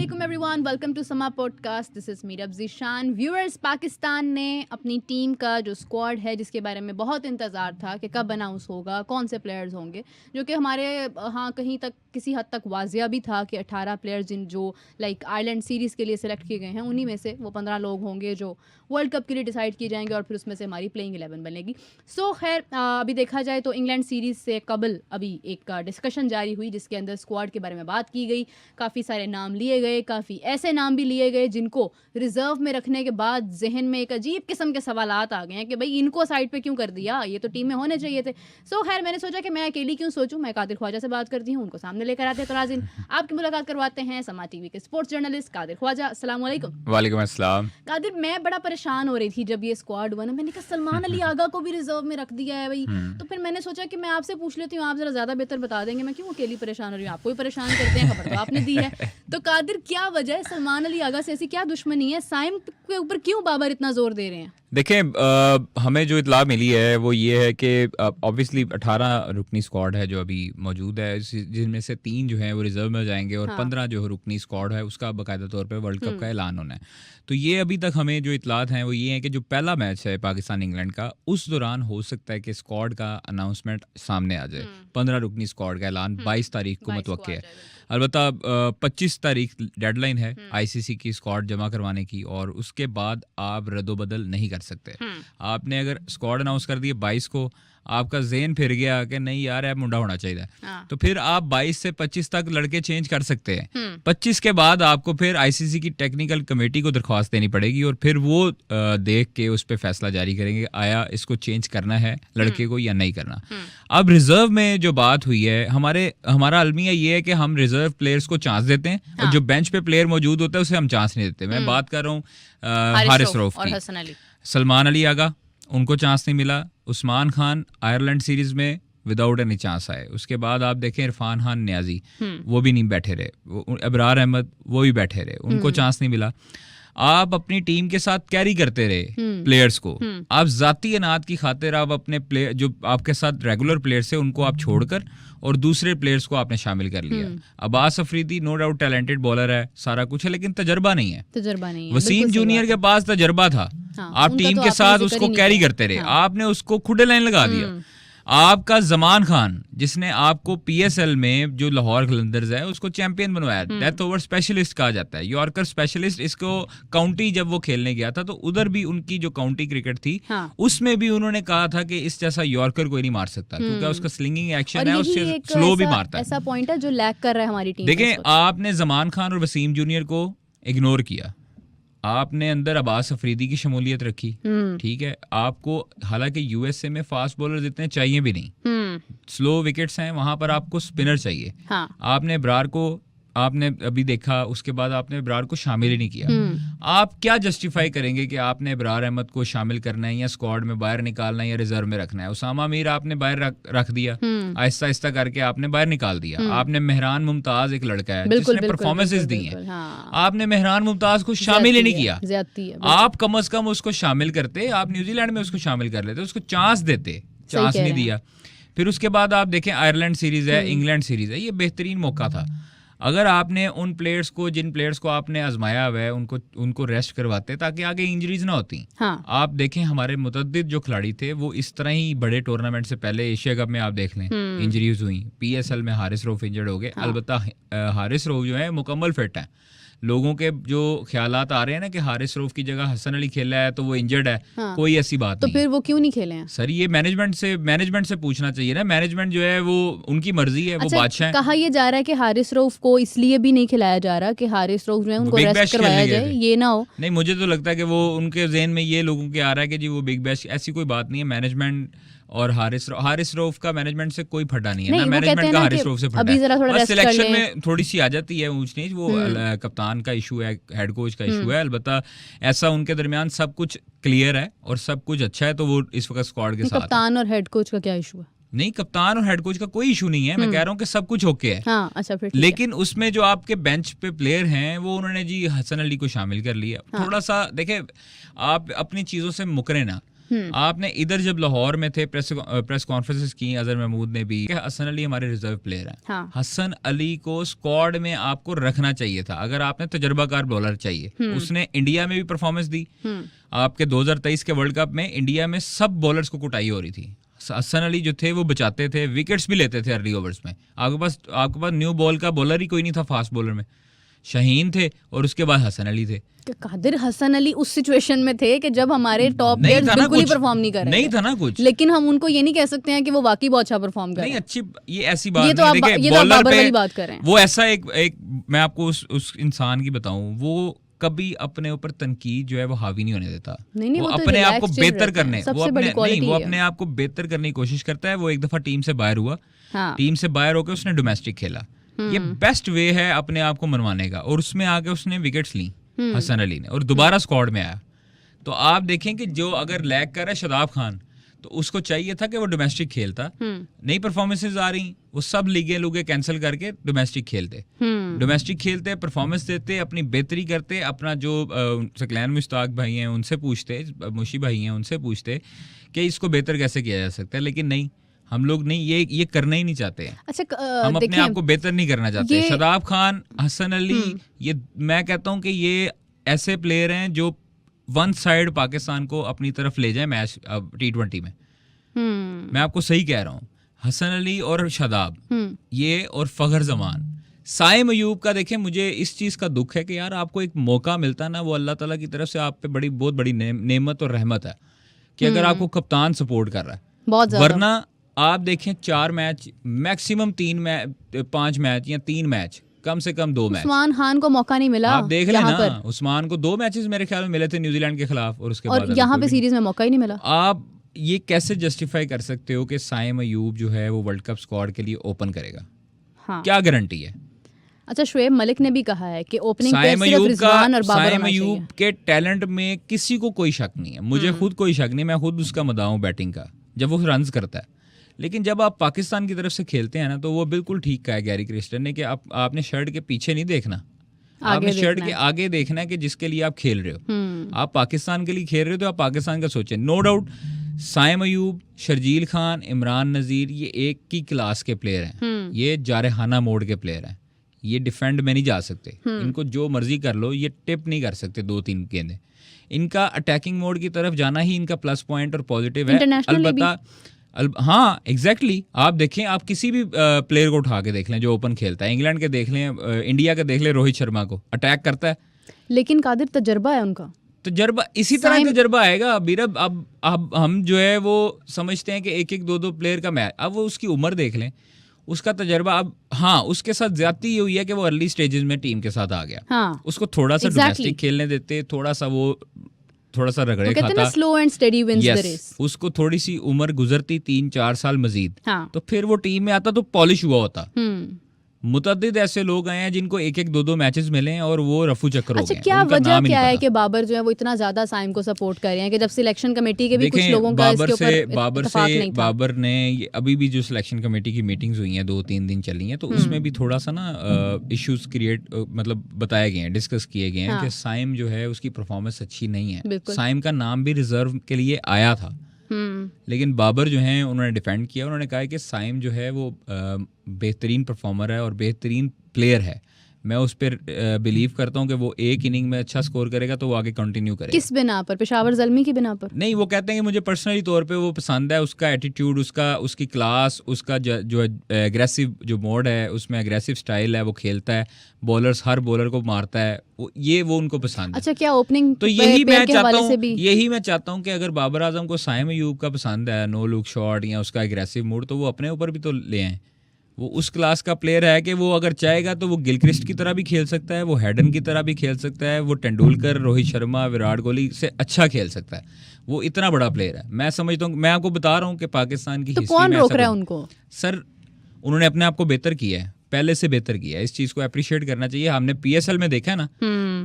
Assalamualaikum everyone, welcome to Sama Podcast. This is Meera Zishan. Viewers, Pakistan ने अपनी team का जो स्क्वाड है जिसके बारे में बहुत इंतज़ार था कि कब अनाउंस होगा, कौन से प्लेयर्स होंगे, जो कि हमारे कहीं तक किसी हद तक वाजिया भी था कि 18 प्लेयर्स जिन जो लाइक आयरलैंड सीरीज़ के लिए सिलेक्ट किए गए हैं, उन्हीं में से वो 15 लोग होंगे जो वर्ल्ड कप के लिए डिसाइड किए जाएंगे और फिर उसमें से हमारी प्लेइंग 11 बनेगी. सो खैर अभी देखा जाए तो इंग्लैंड सीरीज़ से कबल अभी एक डिस्कशन जारी हुई जिसके अंदर स्क्वाड के बारे में बात की गई. काफ़ी सारे नाम लिए गए, काफ़ी ऐसे नाम भी लिए गए जिनको रिजर्व में रखने के बाद जहन में एक अजीब किस्म के सवालात आ गए हैं कि भाई इनको साइड पे क्यों कर दिया, ये तो टीम में होने चाहिए थे. सो खैर मैंने सोचा कि मैं अकेली क्यों सोचूं, मैं कादिर ख्वाजा से बात करती हूँ, उनको सामने लेकर आते हैं. तो नाज़रीन आपकी मुलाकात करवाते हैं समा टीवी के स्पोर्ट्स जर्नलिस्ट कादिर ख्वाजा. अस्सलाम वालेकुम. वालेकुम अस्सलाम. कादिर, मैं बड़ा परेशान हो रही थी जब ये स्क्वाड बना. मैंने कहा सलमान अली आगा को भी रिजर्व में रख दिया है भाई. तो फिर मैंने सोचा कि मैं आपसे पूछ लेती हूँ, आप जरा ज़्यादा बेहतर बता देंगे मैं क्यों अकेली परेशान हो रही हूँ. आपको भी परेशान करते हैं, खबर तो आपने दी है. तो कादिर, क्या वजह है, सलमान अली आगा से ऐसी क्या दुश्मनी है, साइम के ऊपर क्यों बाबर इतना जोर दे रहे हैं? देखें, हमें जो इतला मिली है वो ये है कि ऑब्वियसली 18 रुकनी स्क्वाड है जो अभी मौजूद है, जिनमें से 3 जो हैं वो रिजर्व में जाएंगे और 15 जो रुकनी स्क्वाड है उसका बाकायदा तौर पे वर्ल्ड कप का ऐलान होना है. तो ये अभी तक हमें जो इतलात हैं वो ये है कि जो पहला मैच है पाकिस्तान इंग्लैंड का, उस दौरान हो सकता है कि स्क्वाड का अनाउंसमेंट सामने आ जाए. 15 रुकनी स्क्वाड का ऐलान 22 तारीख को मुतवक्के है. अलबत्ता 25 तारीख डेडलाइन है आईसीसी की स्क्वाड जमा करवाने की, और उसके बाद आप रद्दोबदल नहीं कर सकते. आपने अगर स्क्वाड अनाउंस कर दिए 22 को, आपका ज़हन फिर गया कि नहीं यार अब मुंडा होना चाहिए, तो फिर आप 22 से 25 तक लड़के चेंज कर सकते हैं. 25 के बाद आपको फिर आईसीसी की टेक्निकल कमेटी को दरख्वास्त देनी पड़ेगी और फिर वो देख के उस पर फैसला जारी करेंगे आया इसको चेंज करना है लड़के को या नहीं करना. अब रिजर्व में जो बात हुई है, हमारा अलमिया ये है कि हम रिजर्व प्लेयर्स को चांस देते हैं और जो बेंच पे प्लेयर मौजूद होता है उसे हम चांस नहीं देते. मैं बात कर रहा हूँ हारिस रऊफ की, सलमान अली आगा, उनको चांस नहीं मिला. उस्मान खान आयरलैंड सीरीज में विदाउट एनी चांस आए. उसके बाद आप देखें इरफान खान न्याजी, वो भी नहीं बैठे रहे. अबरार अहमद वो भी बैठे रहे, उनको चांस नहीं मिला. आप अपनी टीम के साथ कैरी करते रहे प्लेयर्स को. आप जाती अनात की खातिर आप अपने प्लेयर जो आपके साथ रेगुलर प्लेयर्स है उनको आप छोड़कर और दूसरे प्लेयर्स को आपने शामिल कर लिया. Abbas Afridi no doubt talented bowler है, सारा कुछ है, लेकिन तजर्बा नहीं है. वसीम जूनियर के पास तजर्बा था. आप टीम के साथ उसको कैरी करते रहे, आपने उसको खुडे लाइन लगा दिया. आपका जमान खान जिसने आपको पीएसएल में जो लाहौर कलंदर्स है उसको चैंपियन बनवाया, डेथ ओवर स्पेशलिस्ट कहा जाता है, यॉर्कर स्पेशलिस्ट. इसको काउंटी जब वो खेलने गया था तो उधर भी उनकी जो काउंटी क्रिकेट थी उसमें भी उन्होंने कहा था कि इस जैसा यॉर्कर कोई नहीं मार सकता क्योंकि उसका स्लिंगिंग एक्शन है, उससे स्लो भी मारता है. ऐसा पॉइंट है जो लैग कर रहा है हमारी टीम. देखें, आपने जमान खान और वसीम जूनियर को इग्नोर किया, आपने अंदर अब्बास अफरीदी की शमूलियत रखी. ठीक है, आपको हालांकि यूएसए में फास्ट बॉलर्स इतने चाहिए भी नहीं, स्लो विकेट्स हैं, वहां पर आपको स्पिनर चाहिए. आपने ब्रार को आपने अभी देखा, उसके बाद आपने इब्रार को शामिल ही नहीं किया. आप क्या जस्टिफाई करेंगे कि आपने इब्रार अहमद को शामिल करना है या स्क्वाड में बाहर निकालना है या रिजर्व में रखना है? उसामा मीर आपने बाहर रख दिया, आहिस्ता आहिस्ता करके आपने बाहर निकाल दिया. आपने मेहरान मुमताज एक लड़का है जिसने परफॉर्मेंसेस दी हैं, आपने मेहरान मुमताज को शामिल ही नहीं किया. आप कम अज कम उसको शामिल करते, आप न्यूजीलैंड में उसको शामिल कर लेते, उसको चांस देते, चांस नहीं दिया. फिर उसके बाद आप देखें आयरलैंड सीरीज है, इंग्लैंड सीरीज है, ये बेहतरीन मौका था. अगर आपने उन प्लेयर्स को जिन प्लेयर्स को आपने आजमाया हुआ है उनको रेस्ट करवाते ताकि आगे इंजरीज ना होती. आप देखें हमारे मुतअद्दिद जो खिलाड़ी थे वो इस तरह ही बड़े टूर्नामेंट से पहले एशिया कप में आप देख लें इंजरीज हुई. पीएसएल में हारिस रऊफ इंजर्ड हो गए. अलबत्ता हारिस रऊफ जो है मुकम्मल फिट है. लोगों के जो ख्यालात आ रहे हैं ना कि हारिस रऊफ की जगह हसन अली खेला है तो वो इंजर्ड है, कोई ऐसी बात नहीं. तो फिर वो क्यों नहीं खेले हैं? सर ये मैनेजमेंट से पूछना चाहिए ना. मैनेजमेंट जो है वो उनकी मर्जी है. वो बादशाह कहा यह जा रहा है कि हारिस रऊफ को इसलिए भी नहीं खिलाया जा रहा कि हारिस रऊफ जो है उनको रेस्ट करवाया जाए, ये ना हो. नहीं, मुझे तो लगता है कि वो उनके ज़हन में ये लोगों के आ रहा है कि जी वो बिग बैश, ऐसी कोई बात नहीं है. मैनेजमेंट और हारिस रऊफ का मैनेजमेंट से कोई फटा नहीं है ना, मैनेजमेंट का हारिस रऊफ से फटा है. बस सिलेक्शन में थोड़ी सी आ जाती है ऊंच नीच, वो कप्तान का इशू है, हेड कोच का इशू है. अलबत्ता ऐसा उनके दरमियान सब कुछ क्लियर है और सब कुछ अच्छा है, तो वो इस वक्त स्क्वाड के साथ. कप्तान और हेड कोच का क्या इशू है? नहीं, कप्तान और हेड कोच का कोई इशू नहीं है. मैं कह रहा हूँ कि सब कुछ ओके है. अच्छा, फिर लेकिन उसमें जो आपके बेंच पे प्लेयर हैं वो उन्होंने जी हसन अली को शामिल कर लिया. थोड़ा सा देखे, आप अपनी चीजों से मुकरे ना. आपने इधर जब लाहौर में थे प्रेस कॉन्फ्रेंसेस की अजहर महमूद ने भी, हसन अली हमारे रिजर्व प्लेयर हैं। हाँ। हसन अली को स्क्वाड में आपको रखना चाहिए था अगर आपने तजर्बाकार बॉलर चाहिए। उसने इंडिया में भी परफॉर्मेंस दी। आपके 2023 के वर्ल्ड कप में इंडिया में सब बॉलर्स को कुटाई हो रही थी। हसन अली जो थे वो बचाते थे, विकेट्स भी लेते थे अर्ली ओवर्स में। आपके पास न्यू बॉल का बॉलर ही कोई नहीं था फास्ट बॉलर में। शाहीन थे और उसके बाद हसन अली थे। कादिर हसन अली उस सिचुएशन में थे कि जब हमारे टॉप प्लेयर्स बिल्कुल ही परफॉर्म नहीं कर रहे नहीं था ना कुछ, लेकिन हम उनको ये नहीं कह सकते हैं कि वो वाकई बहुत अच्छा परफॉर्म कर रहे हैं। अच्छी ये ऐसी बात ये तो आप बाबर वाली बात कर रहे हैं। वो ऐसा एक मैं आपको उस इंसान की बताऊं, वो कभी अपने ऊपर तनकीद जो है वो हावी नहीं होने देता। नहीं, वो तो अपने आप को बेहतर करने वो अपने आप को बेहतर करने की कोशिश करता है। वो एक दफा टीम से बाहर हुआ, टीम से बाहर होकर उसने डोमेस्टिक खेला। ये बेस्ट वे है अपने आप को मनवाने का, और उसमें आके उसने विकेट्स ली हसन अली ने और दोबारा स्क्वाड में आया। तो आप देखें कि जो अगर लैग कर रहा है शादाब खान, तो उसको चाहिए था कि वो डोमेस्टिक खेलता। नई परफॉर्मेंसेज आ रही, वो सब लीगे लुगे कैंसिल करके डोमेस्टिक खेलते, परफॉर्मेंस देते, अपनी बेहतरी करते, अपना जो सकलैन मुश्ताक भाई हैं उनसे पूछते, मुशी भाई हैं उनसे पूछते कि इसको बेहतर कैसे किया जा सकता है। लेकिन नहीं, हम लोग नहीं, ये करना ही नहीं चाहते हैं। अच्छा, हम अपने आप को बेहतर नहीं करना चाहते। शादाब खान, हसन अली, ये मैं कहता हूँ कि ये ऐसे प्लेयर हैं जो वन साइड पाकिस्तान को अपनी तरफ ले जाए मैच T20 में। मैं आपको सही कह रहा हूँ। हसन अली और शादाब ये, और फखर जमान, साइम अयूब का देखें, मुझे इस चीज़ का दुख है कि यार आपको एक मौका मिलता ना, वो अल्लाह ताला की तरफ से आप पे बहुत बड़ी नेमत और रहमत है कि अगर आपको कप्तान सपोर्ट कर रहा है। वरना आप देखें 4 मैच मैक्सिमम 5 मैच या 3 मैच, कम से कम 2 मैच उस्मान खान को मौका नहीं मिला। आप देख लेना, उस्मान को 2 मैचेस मेरे ख्याल में मिले थे न्यूजीलैंड के खिलाफ, और उसके बाद यहाँ पे सीरीज में मौका ही नहीं मिला। आप ये कैसे जस्टिफाई कर सकते हो कि साइम अयूब जो है वो वर्ल्ड कप स्क्वाड के लिए ओपन करेगा? हाँ। क्या गारंटी है? अच्छा, शुएब मलिक ने भी कहा है कि ओपनिंग पे सिर्फ रिजवान और बाबर साइम अयूब के टैलेंट में किसी को कोई शक नहीं है। मुझे खुद कोई शक नहीं, मैं खुद उसका मदाह हूं बैटिंग का जब वो रन्स करता है। लेकिन जब आप पाकिस्तान की तरफ से खेलते हैं ना, तो वो बिल्कुल ठीक कहा है गैरी क्रिस्टन ने कि आपने शर्ट के पीछे नहीं देखना, आपने शर्ट के आगे देखना है कि जिसके लिए आप खेल रहे हो। आप पाकिस्तान के लिए खेल रहे हो तो आप पाकिस्तान का सोचें। नो डाउट साइम अयूब, शर्जील खान, इमरान नज़ीर ये एक ही क्लास के प्लेयर हैं। ये जारहाना मोड के प्लेयर हैं। ये डिफेंड में नहीं जा सकते, इनको जो मर्जी कर लो, ये टिप नहीं कर सकते 2-3 गेंदें। इनका अटैकिंग मोड की तरफ जाना ही इनका प्लस पॉइंट और पॉजिटिव है। अलबत्ता हाँ एग्जैक्टली, आप देखें, आप किसी भी प्लेयर को उठा के देख लें जो ओपन खेलता है, इंग्लैंड के देख लें, इंडिया के देख लें, रोहित शर्मा को अटैक करता है। लेकिन कादिर तजर्बा है उनका, तजर्बा इसी तरह तजर्बा आएगा बीरब। अब हम जो है वो समझते हैं कि 1-2 प्लेयर का मैच, अब वो उसकी उम्र देख लें, उसका तजर्बा। अब हाँ, उसके साथ ज्यादती ये हुई है कि वो अर्ली स्टेजेस में टीम के साथ आ गया। हाँ, उसको थोड़ा सा डोमेस्टिक खेलने देते, थोड़ा सा रगड़े खाता, slow and steady wins the race. उसको थोड़ी सी उम्र गुजरती 3-4 साल मजीद, हाँ। तो फिर वो टीम में आता तो पॉलिश हुआ होता। मुतअद्दिद ऐसे लोग आए हैं जिनको 1-2 मैचेस मिले हैं और वो रफू चक्कर हो गए। अच्छा, क्या वजह क्या है कि बाबर जो है वो इतना ज्यादा साइम को सपोर्ट कर रहे हैं कि जब सिलेक्शन कमेटी के भी कुछ लोगों का इसके ऊपर इत्तेफाक नहीं था। बाबर ने अभी भी जो सिलेक्शन कमेटी की मीटिंग्स हुई हैं 2-3 दिन चली हैं, तो उसमें भी थोड़ा सा ना इश्यूज क्रिएट मतलब बताए गए हैं, डिस्कस किए गए हैं कि साइम जो है उसकी परफॉर्मेंस अच्छी नहीं है। साइम का नाम भी रिजर्व के लिए आया था, लेकिन बाबर जो हैं उन्होंने डिफेंड किया। उन्होंने कहा कि साइम जो है वो बेहतरीन परफॉर्मर है और बेहतरीन प्लेयर है। मैं उस पर बिलीव करता हूँ कि वो एक इनिंग में अच्छा स्कोर करेगा तो वो आगे कंटिन्यू करेगा। किस बिना पर? पेशावर ज़ल्मी की बिना पर नहीं, वो कहते हैं कि मुझे पर्सनली तौर पे वो पसंद है, उसका एटीट्यूड, उसकी क्लास, उसका जो एग्रेसिव जो मोड है, उसमें एग्रेसिव स्टाइल है, वो खेलता है, बॉलर्स हर बॉलर को मारता है, वो उनको पसंद है। अच्छा, क्या ओपनिंग तो यही मैं चाहता हूँ कि अगर बाबर आजम को साइम अयूब का पसंद है, नो लुक शॉट या उसका एग्रेसिव मूड, तो वो अपने ऊपर भी तो ले आए। वो उस क्लास का प्लेयर है कि वो अगर चाहेगा तो वो गिलक्रिस्ट की तरह भी खेल सकता है, वो हैडन की तरह भी खेल सकता है, वो तेंदुलकर, रोहित शर्मा, विराट कोहली से अच्छा खेल सकता है। वो इतना बड़ा प्लेयर है। मैं समझता हूँ, मैं आपको बता रहा हूँ कि पाकिस्तान की हिस्ट्री में कौन रोक रहा है उनको? सर, उन्होंने अपने आप को बेहतर किया है, पहले से बेहतर किया है। इस चीज को अप्रिशिएट करना चाहिए। हमने PSL में देखा है ना,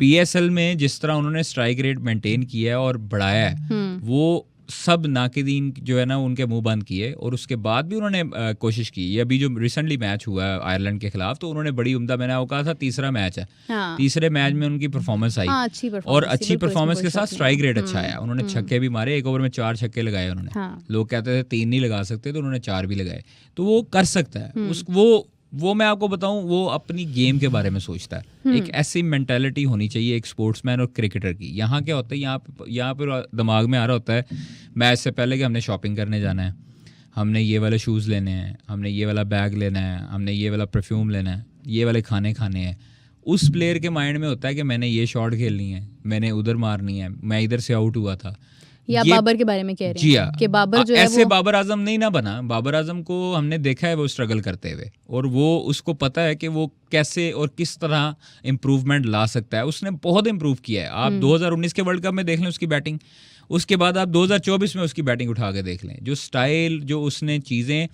PSL में जिस तरह उन्होंने स्ट्राइक रेट मेंटेन किया है और बढ़ाया है, वो सब नाकिदीन जो है ना उनके मुंह बंद किए और उसके बाद भी उन्होंने कोशिश की। ये अभी जो रिसेंटली मैच हुआ है आयरलैंड के खिलाफ, तो उन्होंने बड़ी उम्दा, मैंने आपको कहा था तीसरा मैच है, हाँ। तीसरे मैच में उनकी परफॉर्मेंस आई, हाँ, अच्छी और अच्छी परफॉर्मेंस के साथ स्ट्राइक रेट अच्छा है। आया। उन्होंने छक्के भी मारे, एक ओवर में 4 छक्के लगाए उन्होंने। हाँ। लोग कहते थे 3 नहीं लगा सकते, तो उन्होंने 4 भी लगाए। तो वो कर सकता है वो मैं आपको बताऊं, वो अपनी गेम के बारे में सोचता है। एक ऐसी मेंटालिटी होनी चाहिए एक स्पोर्ट्समैन और क्रिकेटर की। यहाँ क्या होता है, यहाँ पर दिमाग में आ रहा होता है मैच से पहले कि हमने शॉपिंग करने जाना है, हमने ये वाले शूज़ लेने हैं, हमने ये वाला बैग लेना है, हमने ये वाला परफ्यूम लेना है, ये वाले खाने खाने हैं। उस प्लेयर के माइंड में होता है कि मैंने ये शॉट खेलनी है, मैंने उधर मारनी है, मैं इधर से आउट हुआ था। या बाबर के बारे में कह रहे हैं कि बाबर जो है ऐसे बाबर आजम नहीं ना बना। बाबर आजम को हमने देखा है वो स्ट्रगल करते हुए, और वो उसको पता है कि वो कैसे और किस तरह इम्प्रूवमेंट ला सकता है। उसने बहुत इम्प्रूव किया है। आप 2019 के वर्ल्ड कप में देख लें उसकी बैटिंग, उसके बाद आप 2024 में उसकी बैटिंग उठा के देख लें, जो स्टाइल, जो उसने चीज़ें,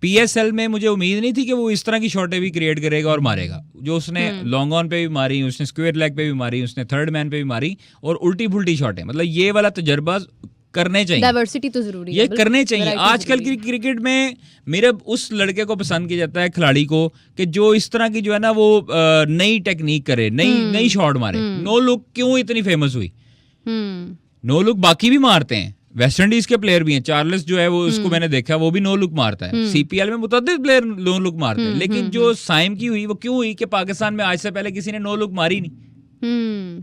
PSL में मुझे उम्मीद नहीं थी कि वो इस तरह की शॉटें भी क्रिएट करेगा और मारेगा। जो उसने लॉन्ग ऑन पे भी मारी, उसने स्क्वायर लेग पे भी मारी, उसने थर्ड मैन पे भी मारी, और उल्टी फुल्टी शॉटें, मतलब ये वाला तजर्बा करने चाहिए। डाइवर्सिटी तो जरूरी है, ये करने चाहिए। आजकल की क्रिकेट में मेरे उस लड़के को पसंद किया जाता है, खिलाड़ी को, कि जो इस तरह की जो है ना वो नई टेक्निक करे, नई शॉट मारे। नो लुक क्यों इतनी फेमस हुई? नो लुक बाकी भी मारते हैं, वेस्ट इंडीज के प्लेयर भी हैं। चार्ल्स जो है वो, उसको मैंने देखा, वो भी नो लुक मारता है। CPL में मुतअद्दिद प्लेयर नो लुक मारते हैं, लेकिन जो साइम की हुई वो क्यों हुई कि पाकिस्तान में आज से पहले किसी ने नो लुक मारी नहीं।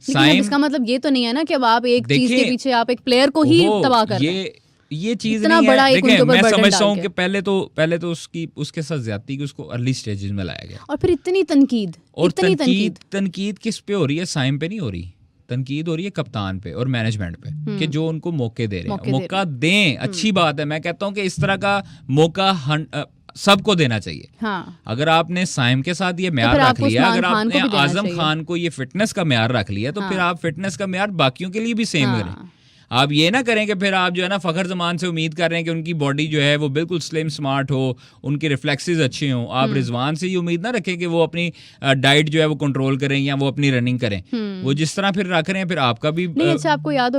साइम, इसका मतलब ये तो नहीं है ना कि अब आप एक चीज के पीछे आप एक प्लेयर को ही तबाह कर रहे हैं। ये चीज नहीं है। देखिए, मैं समझता हूँ कि पहले तो उसके साथ ज्यादती की उसको अर्ली स्टेजेस में लाया गया, और फिर इतनी तनकीद, और तनकीद किस पे हो रही है? साइम पे नहीं हो रही, तनकीद हो रही है कप्तान पे और मैनेजमेंट पे, कि जो उनको मौके दे रहे हैं। मौका दें, अच्छी बात है। मैं कहता हूँ कि इस तरह का मौका सबको देना चाहिए। हाँ। अगर आपने साइम के साथ ये म्यार रख लिया, अगर आपने आजम खान को ये फिटनेस का म्यार रख लिया, तो फिर आप फिटनेस का म्यार बाकियों के लिए भी सेम करें। आप ये ना करें कि फिर आप जो है ना फ़खर जमान से उम्मीद कर रहे हैं कि उनकी बॉडी जो है वो बिल्कुल स्लिम स्मार्ट हो, उनके रिफ्लेक्सेस अच्छे हों। आप रिजवान से ये उम्मीद ना रखें कि वो अपनी डाइट जो है वो कंट्रोल करें या वो अपनी रनिंग करें। वो जिस तरह फिर रख रहे हैं, फिर आपका भी नहीं। अच्छा, आपको याद